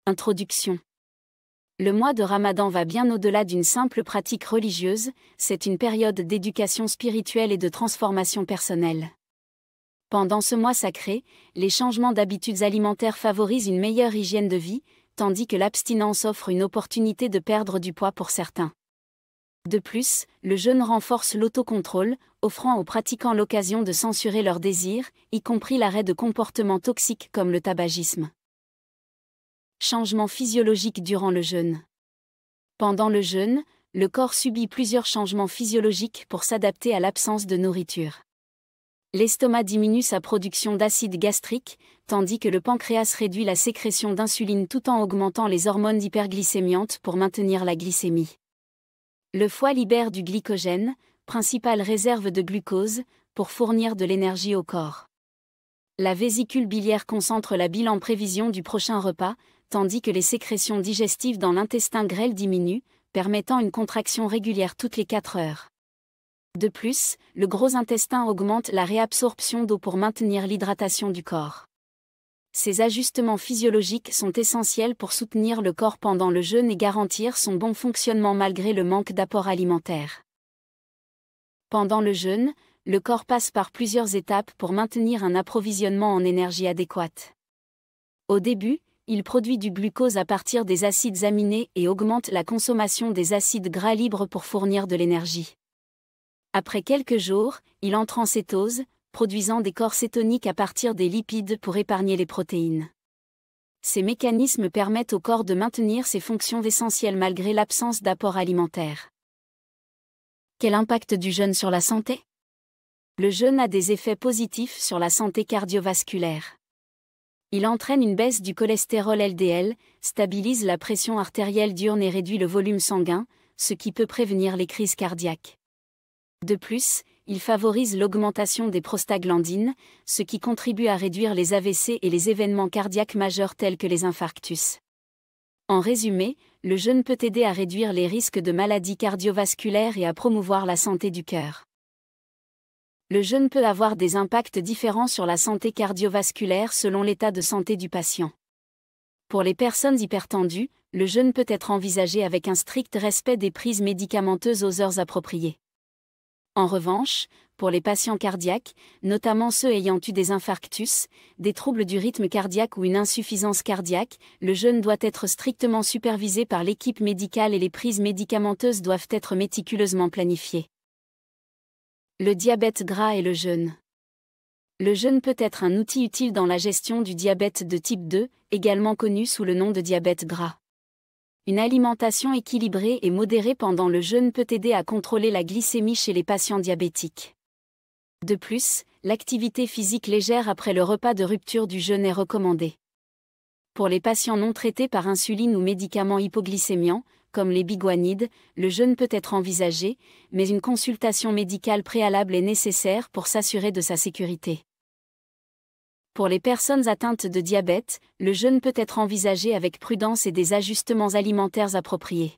Introduction. Le mois de Ramadan va bien au-delà d'une simple pratique religieuse, c'est une période d'éducation spirituelle et de transformation personnelle. Pendant ce mois sacré, les changements d'habitudes alimentaires favorisent une meilleure hygiène de vie, tandis que l'abstinence offre une opportunité de perdre du poids pour certains. De plus, le jeûne renforce l'autocontrôle, offrant aux pratiquants l'occasion de censurer leurs désirs, y compris l'arrêt de comportements toxiques comme le tabagisme. Changement physiologique durant le jeûne. Pendant le jeûne, le corps subit plusieurs changements physiologiques pour s'adapter à l'absence de nourriture. L'estomac diminue sa production d'acide gastrique, tandis que le pancréas réduit la sécrétion d'insuline tout en augmentant les hormones hyperglycémiantes pour maintenir la glycémie. Le foie libère du glycogène, principale réserve de glucose, pour fournir de l'énergie au corps. La vésicule biliaire concentre la bile en prévision du prochain repas, tandis que les sécrétions digestives dans l'intestin grêle diminuent, permettant une contraction régulière toutes les 4 heures. De plus, le gros intestin augmente la réabsorption d'eau pour maintenir l'hydratation du corps. Ces ajustements physiologiques sont essentiels pour soutenir le corps pendant le jeûne et garantir son bon fonctionnement malgré le manque d'apport alimentaire. Pendant le jeûne, le corps passe par plusieurs étapes pour maintenir un approvisionnement en énergie adéquate. Au début, il produit du glucose à partir des acides aminés et augmente la consommation des acides gras libres pour fournir de l'énergie. Après quelques jours, il entre en cétose, produisant des corps cétoniques à partir des lipides pour épargner les protéines. Ces mécanismes permettent au corps de maintenir ses fonctions essentielles malgré l'absence d'apport alimentaire. Quel impact du jeûne sur la santé ? Le jeûne a des effets positifs sur la santé cardiovasculaire. Il entraîne une baisse du cholestérol LDL, stabilise la pression artérielle diurne et réduit le volume sanguin, ce qui peut prévenir les crises cardiaques. De plus, il favorise l'augmentation des prostaglandines, ce qui contribue à réduire les AVC et les événements cardiaques majeurs tels que les infarctus. En résumé, le jeûne peut aider à réduire les risques de maladies cardiovasculaires et à promouvoir la santé du cœur. Le jeûne peut avoir des impacts différents sur la santé cardiovasculaire selon l'état de santé du patient. Pour les personnes hypertendues, le jeûne peut être envisagé avec un strict respect des prises médicamenteuses aux heures appropriées. En revanche, pour les patients cardiaques, notamment ceux ayant eu des infarctus, des troubles du rythme cardiaque ou une insuffisance cardiaque, le jeûne doit être strictement supervisé par l'équipe médicale et les prises médicamenteuses doivent être méticuleusement planifiées. Le diabète gras et le jeûne. Le jeûne peut être un outil utile dans la gestion du diabète de type 2, également connu sous le nom de diabète gras. Une alimentation équilibrée et modérée pendant le jeûne peut aider à contrôler la glycémie chez les patients diabétiques. De plus, l'activité physique légère après le repas de rupture du jeûne est recommandée. Pour les patients non traités par insuline ou médicaments hypoglycémiants, comme les biguanides, le jeûne peut être envisagé, mais une consultation médicale préalable est nécessaire pour s'assurer de sa sécurité. Pour les personnes atteintes de diabète, le jeûne peut être envisagé avec prudence et des ajustements alimentaires appropriés.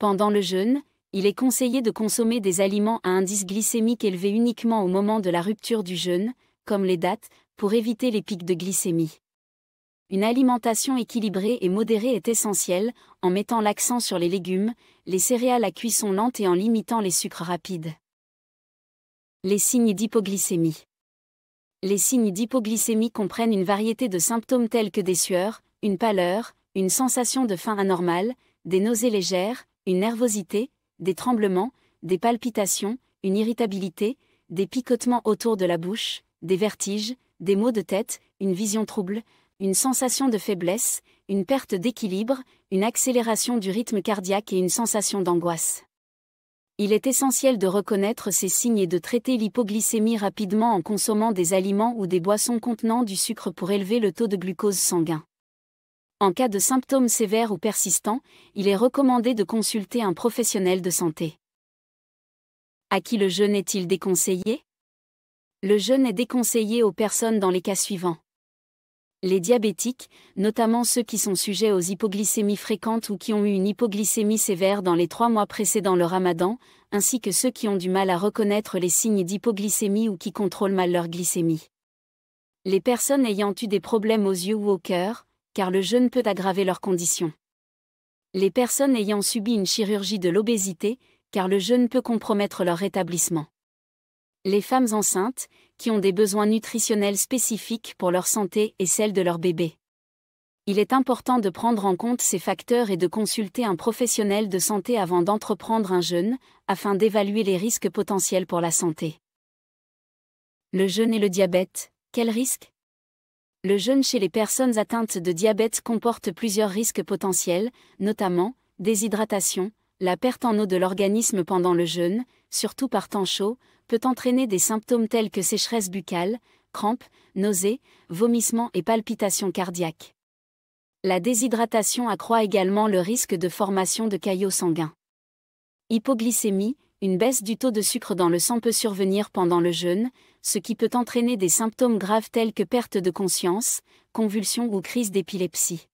Pendant le jeûne, il est conseillé de consommer des aliments à indice glycémique élevé uniquement au moment de la rupture du jeûne, comme les dattes, pour éviter les pics de glycémie. Une alimentation équilibrée et modérée est essentielle, en mettant l'accent sur les légumes, les céréales à cuisson lente et en limitant les sucres rapides. Les signes d'hypoglycémie. Les signes d'hypoglycémie comprennent une variété de symptômes tels que des sueurs, une pâleur, une sensation de faim anormale, des nausées légères, une nervosité, des tremblements, des palpitations, une irritabilité, des picotements autour de la bouche, des vertiges, des maux de tête, une vision trouble, une sensation de faiblesse, une perte d'équilibre, une accélération du rythme cardiaque et une sensation d'angoisse. Il est essentiel de reconnaître ces signes et de traiter l'hypoglycémie rapidement en consommant des aliments ou des boissons contenant du sucre pour élever le taux de glucose sanguin. En cas de symptômes sévères ou persistants, il est recommandé de consulter un professionnel de santé. À qui le jeûne est-il déconseillé ? Le jeûne est déconseillé aux personnes dans les cas suivants. Les diabétiques, notamment ceux qui sont sujets aux hypoglycémies fréquentes ou qui ont eu une hypoglycémie sévère dans les 3 mois précédant le ramadan, ainsi que ceux qui ont du mal à reconnaître les signes d'hypoglycémie ou qui contrôlent mal leur glycémie. Les personnes ayant eu des problèmes aux yeux ou au cœur, car le jeûne peut aggraver leurs conditions. Les personnes ayant subi une chirurgie de l'obésité, car le jeûne peut compromettre leur rétablissement. Les femmes enceintes, qui ont des besoins nutritionnels spécifiques pour leur santé et celle de leur bébé. Il est important de prendre en compte ces facteurs et de consulter un professionnel de santé avant d'entreprendre un jeûne, afin d'évaluer les risques potentiels pour la santé. Le jeûne et le diabète, quels risques ? Le jeûne chez les personnes atteintes de diabète comporte plusieurs risques potentiels, notamment déshydratation, la perte en eau de l'organisme pendant le jeûne, surtout par temps chaud, peut entraîner des symptômes tels que sécheresse buccale, crampes, nausées, vomissements et palpitations cardiaques. La déshydratation accroît également le risque de formation de caillots sanguins. Hypoglycémie, une baisse du taux de sucre dans le sang peut survenir pendant le jeûne, ce qui peut entraîner des symptômes graves tels que perte de conscience, convulsions ou crise d'épilepsie.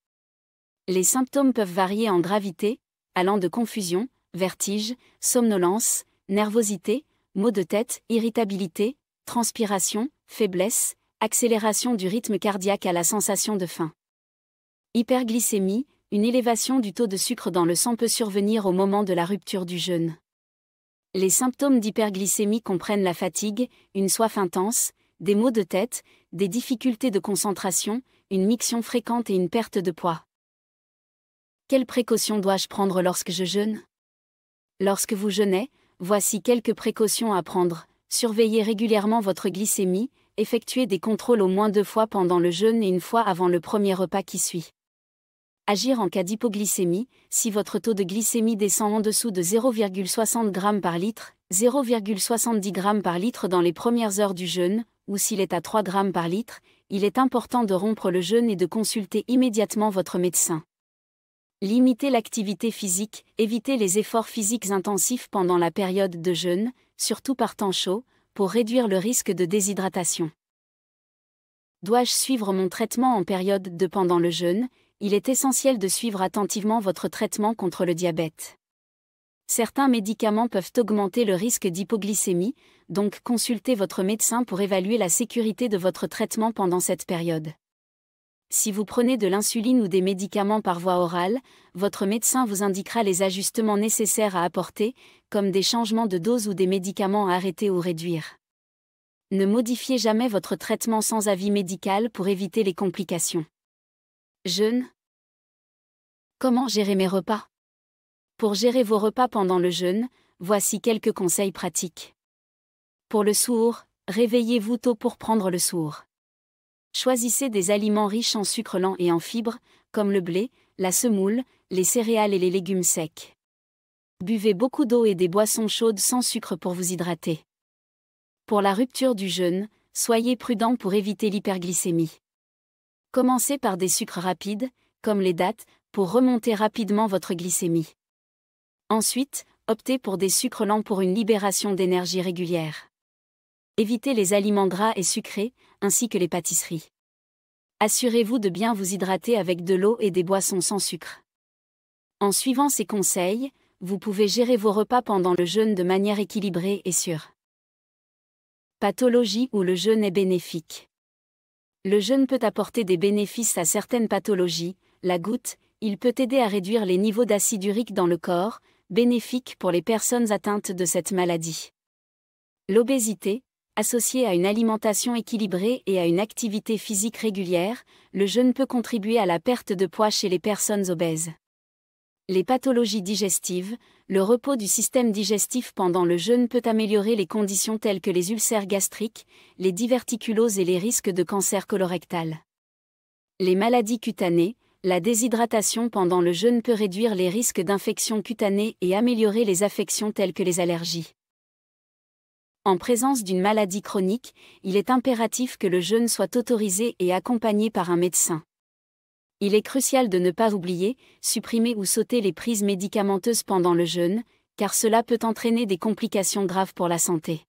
Les symptômes peuvent varier en gravité, allant de confusion, vertige, somnolence, nervosité, maux de tête, irritabilité, transpiration, faiblesse, accélération du rythme cardiaque à la sensation de faim. Hyperglycémie, une élévation du taux de sucre dans le sang peut survenir au moment de la rupture du jeûne. Les symptômes d'hyperglycémie comprennent la fatigue, une soif intense, des maux de tête, des difficultés de concentration, une miction fréquente et une perte de poids. Quelles précautions dois-je prendre lorsque je jeûne ? Lorsque vous jeûnez, voici quelques précautions à prendre. Surveillez régulièrement votre glycémie, effectuez des contrôles au moins 2 fois pendant le jeûne et 1 fois avant le premier repas qui suit. Agir en cas d'hypoglycémie, si votre taux de glycémie descend en dessous de 0,60 g par litre, 0,70 g par litre dans les premières heures du jeûne, ou s'il est à 3 g par litre, il est important de rompre le jeûne et de consulter immédiatement votre médecin. Limitez l'activité physique, évitez les efforts physiques intensifs pendant la période de jeûne, surtout par temps chaud, pour réduire le risque de déshydratation. Dois-je suivre mon traitement en période de pendant le jeûne ? Il est essentiel de suivre attentivement votre traitement contre le diabète. Certains médicaments peuvent augmenter le risque d'hypoglycémie, donc consultez votre médecin pour évaluer la sécurité de votre traitement pendant cette période. Si vous prenez de l'insuline ou des médicaments par voie orale, votre médecin vous indiquera les ajustements nécessaires à apporter, comme des changements de dose ou des médicaments à arrêter ou réduire. Ne modifiez jamais votre traitement sans avis médical pour éviter les complications. Jeûne. Comment gérer mes repas ? Pour gérer vos repas pendant le jeûne, voici quelques conseils pratiques. Pour le suhoor, réveillez-vous tôt pour prendre le suhoor. Choisissez des aliments riches en sucre lent et en fibres, comme le blé, la semoule, les céréales et les légumes secs. Buvez beaucoup d'eau et des boissons chaudes sans sucre pour vous hydrater. Pour la rupture du jeûne, soyez prudent pour éviter l'hyperglycémie. Commencez par des sucres rapides, comme les dattes, pour remonter rapidement votre glycémie. Ensuite, optez pour des sucres lents pour une libération d'énergie régulière. Évitez les aliments gras et sucrés, ainsi que les pâtisseries. Assurez-vous de bien vous hydrater avec de l'eau et des boissons sans sucre. En suivant ces conseils, vous pouvez gérer vos repas pendant le jeûne de manière équilibrée et sûre. Pathologie où le jeûne est bénéfique. Le jeûne peut apporter des bénéfices à certaines pathologies. La goutte, il peut aider à réduire les niveaux d'acide urique dans le corps, bénéfique pour les personnes atteintes de cette maladie. L'obésité, associée à une alimentation équilibrée et à une activité physique régulière, le jeûne peut contribuer à la perte de poids chez les personnes obèses. Les pathologies digestives, le repos du système digestif pendant le jeûne peut améliorer les conditions telles que les ulcères gastriques, les diverticuloses et les risques de cancer colorectal. Les maladies cutanées, la déshydratation pendant le jeûne peut réduire les risques d'infections cutanées et améliorer les affections telles que les allergies. En présence d'une maladie chronique, il est impératif que le jeûne soit autorisé et accompagné par un médecin. Il est crucial de ne pas oublier, supprimer ou sauter les prises médicamenteuses pendant le jeûne, car cela peut entraîner des complications graves pour la santé.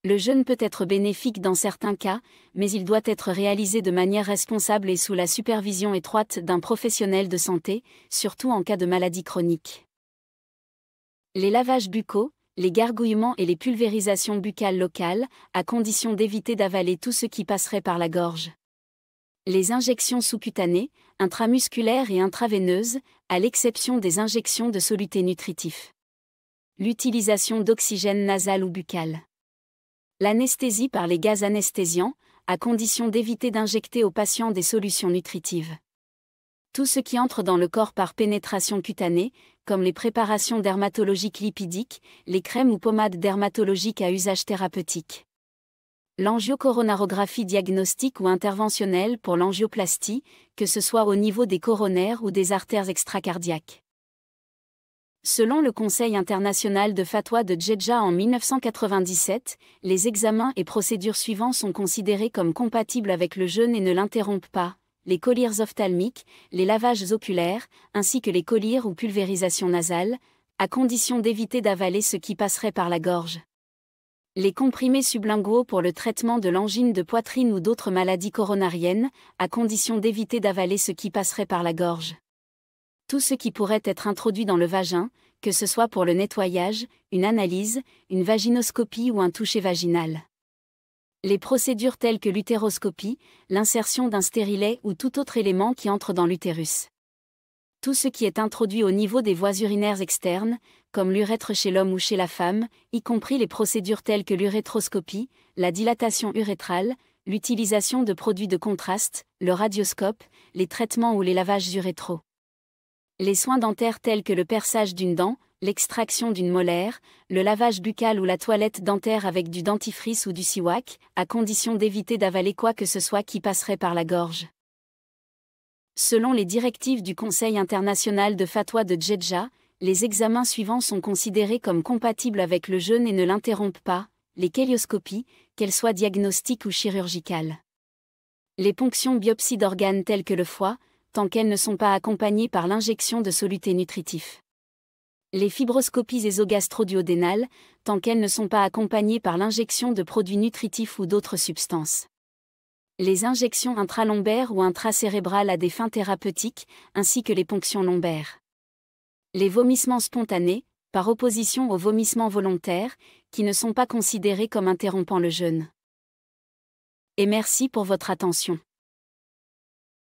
Le jeûne peut être bénéfique dans certains cas, mais il doit être réalisé de manière responsable et sous la supervision étroite d'un professionnel de santé, surtout en cas de maladie chronique. Les lavages buccaux, les gargouillements et les pulvérisations buccales locales, à condition d'éviter d'avaler tout ce qui passerait par la gorge. Les injections sous-cutanées, intramusculaires et intraveineuses, à l'exception des injections de solutés nutritifs. L'utilisation d'oxygène nasal ou buccal. L'anesthésie par les gaz anesthésiants, à condition d'éviter d'injecter aux patients des solutions nutritives. Tout ce qui entre dans le corps par pénétration cutanée, comme les préparations dermatologiques lipidiques, les crèmes ou pommades dermatologiques à usage thérapeutique. L'angiocoronarographie diagnostique ou interventionnelle pour l'angioplastie, que ce soit au niveau des coronaires ou des artères extracardiaques. Selon le Conseil international de fatwa de Djeddah en 1997, les examens et procédures suivants sont considérés comme compatibles avec le jeûne et ne l'interrompent pas: les collyres ophtalmiques, les lavages oculaires, ainsi que les collyres ou pulvérisations nasales, à condition d'éviter d'avaler ce qui passerait par la gorge. Les comprimés sublinguaux pour le traitement de l'angine de poitrine ou d'autres maladies coronariennes, à condition d'éviter d'avaler ce qui passerait par la gorge. Tout ce qui pourrait être introduit dans le vagin, que ce soit pour le nettoyage, une analyse, une vaginoscopie ou un toucher vaginal. Les procédures telles que l'utéroscopie, l'insertion d'un stérilet ou tout autre élément qui entre dans l'utérus. Tout ce qui est introduit au niveau des voies urinaires externes, comme l'urètre chez l'homme ou chez la femme, y compris les procédures telles que l'urétroscopie, la dilatation urétrale, l'utilisation de produits de contraste, le radioscope, les traitements ou les lavages urétraux. Les soins dentaires tels que le perçage d'une dent, l'extraction d'une molaire, le lavage buccal ou la toilette dentaire avec du dentifrice ou du siwak, à condition d'éviter d'avaler quoi que ce soit qui passerait par la gorge. Selon les directives du Conseil international de fatwa de Djeddah, les examens suivants sont considérés comme compatibles avec le jeûne et ne l'interrompent pas: les kélioscopies, qu'elles soient diagnostiques ou chirurgicales. Les ponctions biopsies d'organes tels que le foie, tant qu'elles ne sont pas accompagnées par l'injection de solutés nutritifs. Les fibroscopies ésogastro-duodénales, tant qu'elles ne sont pas accompagnées par l'injection de produits nutritifs ou d'autres substances. Les injections intralombaires ou intracérébrales à des fins thérapeutiques, ainsi que les ponctions lombaires. Les vomissements spontanés, par opposition aux vomissements volontaires, qui ne sont pas considérés comme interrompant le jeûne. Et merci pour votre attention.